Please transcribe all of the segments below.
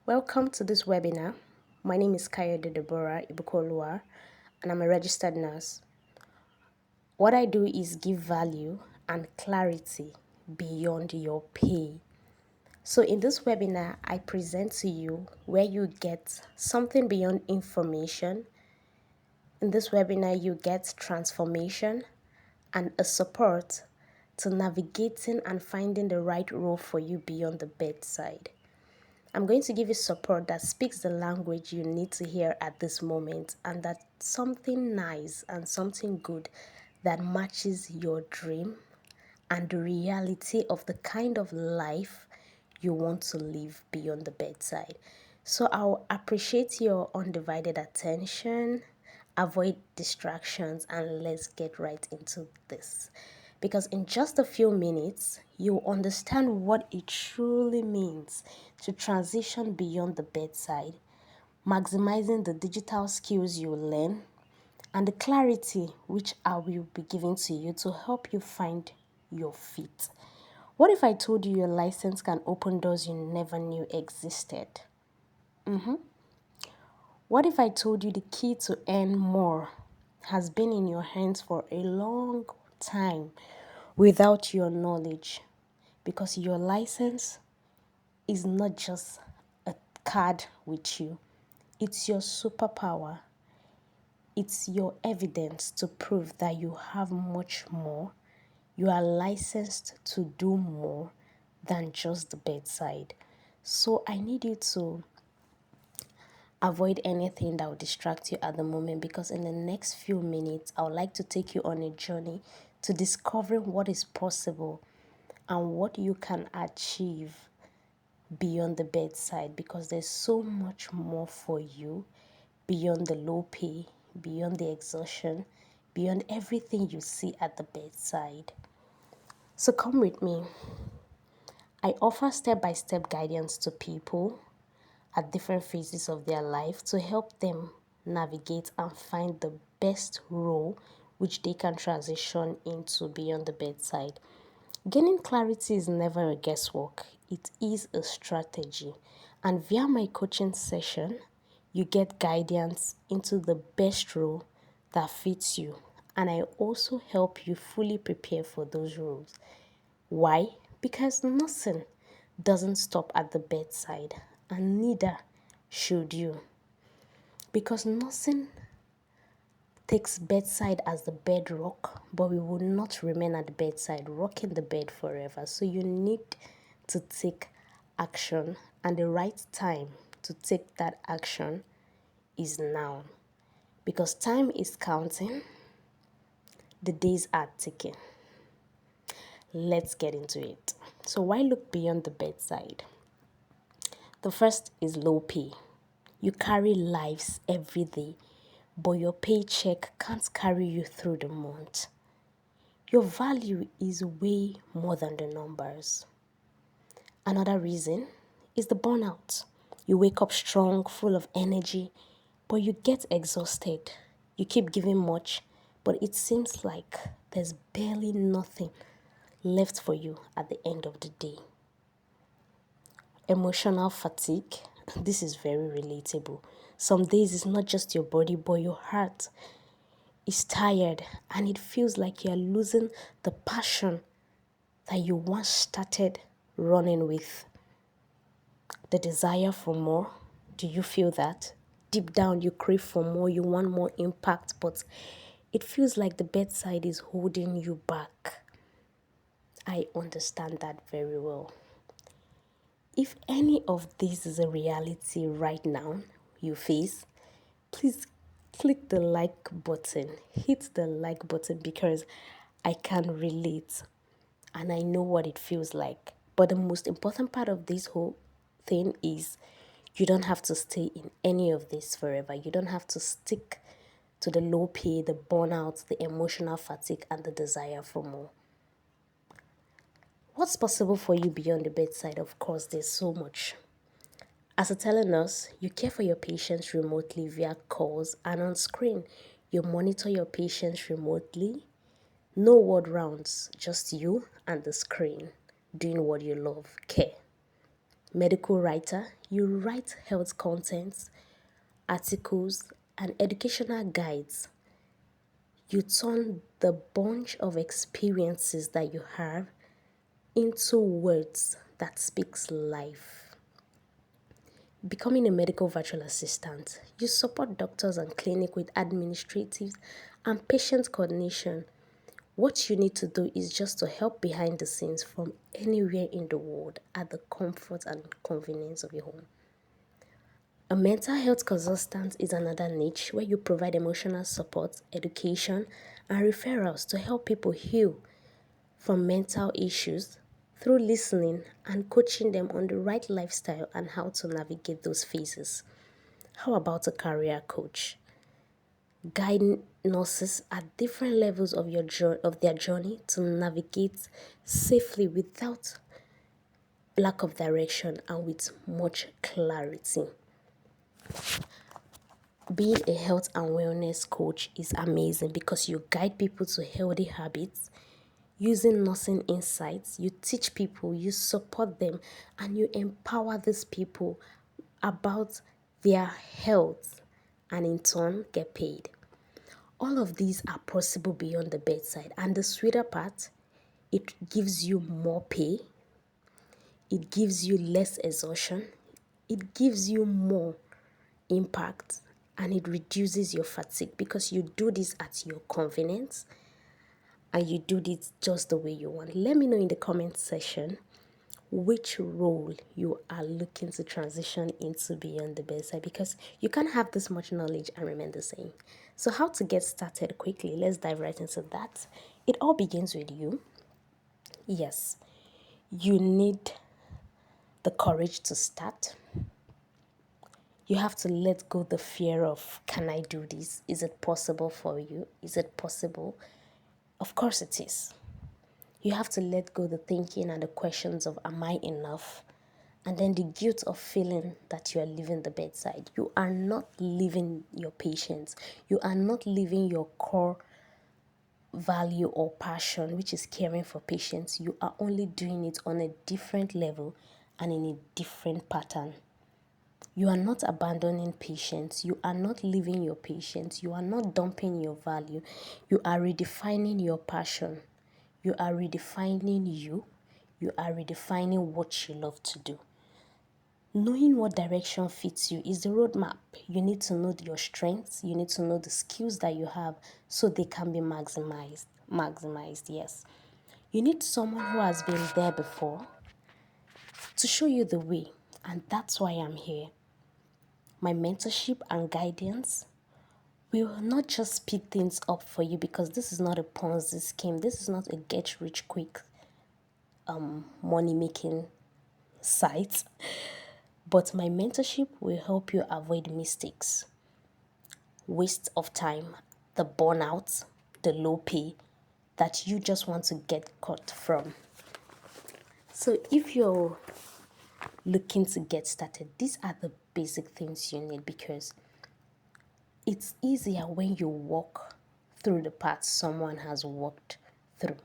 Welcome to this webinar. My name is Kayode Deborah Ibukolua, and I'm a registered nurse. What I do is give value and clarity beyond your pay. So in this webinar, I present to you where you get something beyond information. In this webinar, you get transformation and a support to navigating and finding the right role for you beyond the bedside. I'm going to give you support that speaks the language you need to hear at this moment, and that something nice and something good that matches your dream and the reality of the kind of life you want to live beyond the bedside. So I'll appreciate your undivided attention, avoid distractions, and let's get right into this. Because in just a few minutes, you'll understand what it truly means to transition beyond the bedside, maximizing the digital skills you learn, and the clarity which I will be giving to you to help you find your feet. What if I told you your license can open doors you never knew existed? What if I told you the key to earn more has been in your hands for a long time without your knowledge? Because your license is not just a card with you, it's your superpower. It's your evidence to prove that you have much more. You are licensed to do more than just the bedside. So I need you to avoid anything that will distract you at the moment, because in the next few minutes, I would like to take you on a journey to discovering what is possible and what you can achieve beyond the bedside, because there's so much more for you beyond the low pay, beyond the exhaustion, beyond everything you see at the bedside. So come with me. I offer step-by-step guidance to people at different phases of their life to help them navigate and find the best role which they can transition into beyond the bedside. Gaining clarity is never a guesswork, it is a strategy. And via my coaching session, you get guidance into the best role that fits you. And I also help you fully prepare for those roles. Why? Because nursing doesn't stop at the bedside, and neither should you. Because nursing takes bedside as the bedrock, but we will not remain at the bedside, rocking the bed forever. So you need to take action, and the right time to take that action is now. Because time is counting, the days are ticking. Let's get into it. So why look beyond the bedside? The first is low pay. You carry lives every day, but your paycheck can't carry you through the month. Your value is way more than the numbers. Another reason is the burnout. You wake up strong, full of energy, but you get exhausted. You keep giving much, but it seems like there's barely nothing left for you at the end of the day. Emotional fatigue. This is very relatable. Some days it's not just your body, but your heart is tired, and it feels like you're losing the passion that you once started running with. The desire for more. Do you feel that? Deep down, you crave for more, you want more impact, but it feels like the bedside is holding you back. I understand that very well. If any of this is a reality right now you face, please click the like button. Hit the like button, because I can relate and I know what it feels like. But the most important part of this whole thing is you don't have to stay in any of this forever. You don't have to stick to the low pay, the burnout, the emotional fatigue, and the desire for more. What's possible for you beyond the bedside? Of course, there's so much. As a telenurse, you care for your patients remotely via calls and on screen. You monitor your patients remotely. No ward rounds, just you and the screen doing what you love. Care. medical writer, you write health contents, articles, and educational guides. You turn the bunch of experiences that you have into words that speaks life. Becoming a medical virtual assistant, you support doctors and clinic with administrative and patient coordination. What you need to do is just to help behind the scenes from anywhere in the world at the comfort and convenience of your home. A mental health consultant is another niche where you provide emotional support, education, and referrals to help people heal from mental issues through listening and coaching them on the right lifestyle and how to navigate those phases. How about a career coach? Guiding nurses at different levels of of their journey to navigate safely without lack of direction and with much clarity. Being a health and wellness coach is amazing because you guide people to healthy habits using nursing insights. You teach people, you support them, and you empower these people about their health and in turn get paid. All of these are possible beyond the bedside, and the sweeter part, it gives you more pay, it gives you less exhaustion, it gives you more impact, and it reduces your fatigue because you do this at your convenience and you do this just the way you want. Let me know in the comment section which role you are looking to transition into beyond the bedside, because you can't have this much knowledge and remain the same. So how to get started quickly, let's dive right into that. It all begins with you. Yes, you need the courage to start. You have to let go the fear of, can I do this? Is it possible for you? Is it possible? Of course it is. You have to let go the thinking and the questions of, am I enough? And then the guilt of feeling that you are leaving the bedside. You are not leaving your patients. You are not leaving your core value or passion, which is caring for patients. You are only doing it on a different level and in a different pattern. You are not abandoning patients. You are not leaving your patients. You are not dumping your value. You are redefining your passion. You are redefining you. You are redefining what you love to do. Knowing what direction fits you is the roadmap. You need to know your strengths. You need to know the skills that you have so they can be maximized. Maximized, yes. You need someone who has been there before to show you the way. And that's why I'm here. My mentorship and guidance will not just speed things up for you, because this is not a Ponzi scheme. This is not a get rich quick money making site. But my mentorship will help you avoid mistakes, waste of time, the burnout, the low pay that you just want to get caught from. So if you're looking to get started, these are the basic things you need, because it's easier when you walk through the path someone has walked through.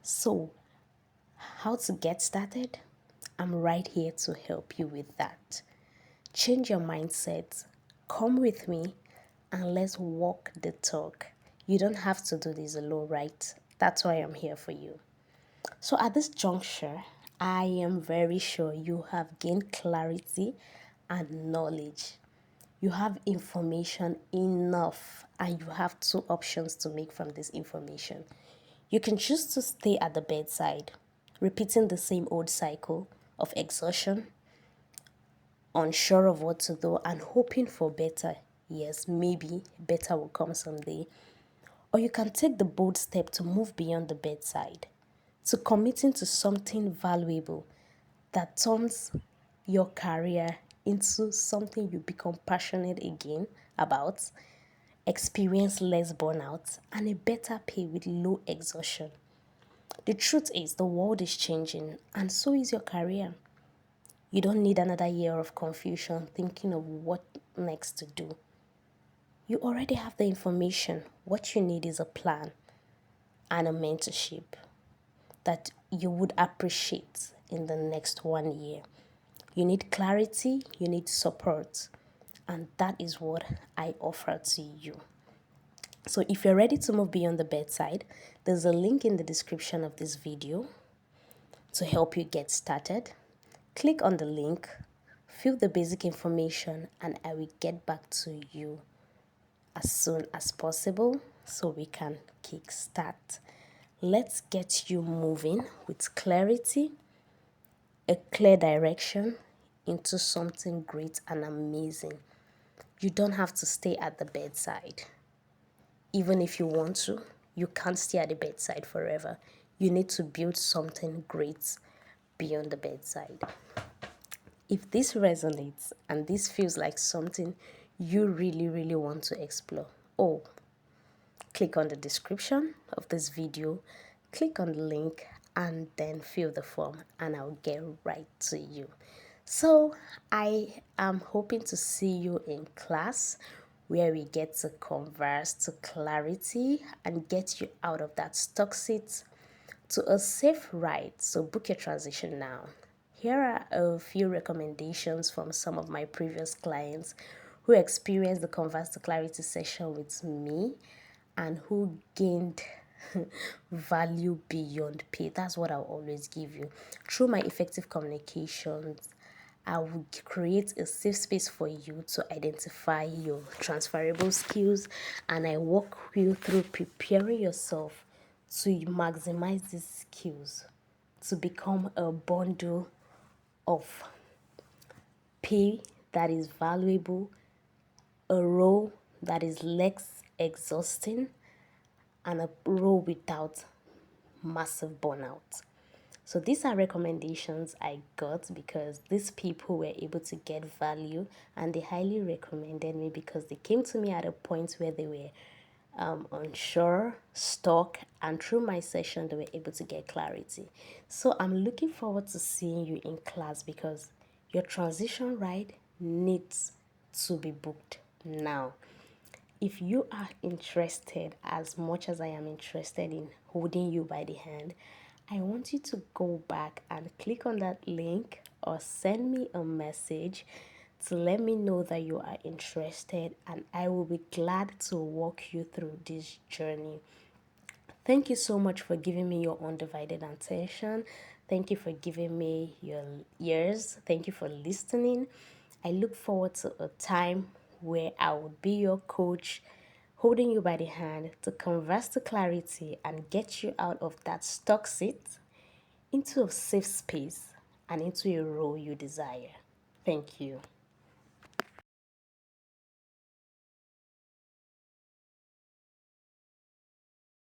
So, how to get started? I'm right here to help you with that. Change your mindset. Come with me and let's walk the talk. You don't have to do this alone, right? That's why I'm here for you. So at this juncture, I am very sure you have gained clarity and knowledge. You have information enough, and you have two options to make from this information. You can choose to stay at the bedside, repeating the same old cycle of exhaustion, unsure of what to do, and hoping for better. Yes, maybe better will come someday. Or you can take the bold step to move beyond the bedside, to committing to something valuable that turns your career into something you become passionate again about, experience less burnout, and a better pay with low exhaustion. The truth is, the world is changing, and so is your career. You don't need another year of confusion thinking of what next to do. You already have the information. What you need is a plan and a mentorship that you would appreciate. in the next 1 year. You need clarity, you need support, and that is what I offer to you. So if you're ready to move beyond the bedside, there's a link in the description of this video to help you get started. Click on the link, fill the basic information, and I will get back to you as soon as possible so we can kickstart. Let's get you moving with clarity, a clear direction into something great and amazing. You don't have to stay at the bedside. Even if you want to, you can't stay at the bedside forever. You need to build something great beyond the bedside. If this resonates and this feels like something you really, really want to explore, oh, click on the description of this video, click on the link, and then fill the form, and I'll get right to you. So I am hoping to see you in class where we get to converse to clarity and get you out of that stuck seat to a safe ride. So book your transition now. Here are a few recommendations from some of my previous clients who experienced the Converse to Clarity session with me and who gained value beyond pay. That's what I'll always give you. Through my effective communications, I will create a safe space for you to identify your transferable skills, and I walk you through preparing yourself to maximize these skills to become a bundle of pay that is valuable, a role that is less exhausting, and a role without massive burnout. So these are recommendations I got because these people were able to get value, and they highly recommended me because they came to me at a point where they were unsure, stuck, and through my session they were able to get clarity. So I'm looking forward to seeing you in class because your transition ride needs to be booked now. If you are interested as much as I am interested in holding you by the hand, I want you to go back and click on that link or send me a message to let me know that you are interested, and I will be glad to walk you through this journey. Thank you so much for giving me your undivided attention. Thank you for giving me your ears. Thank you for listening. I look forward to a time where I will be your coach, holding you by the hand to converse to clarity and get you out of that stuck seat into a safe space and into a role you desire. Thank you.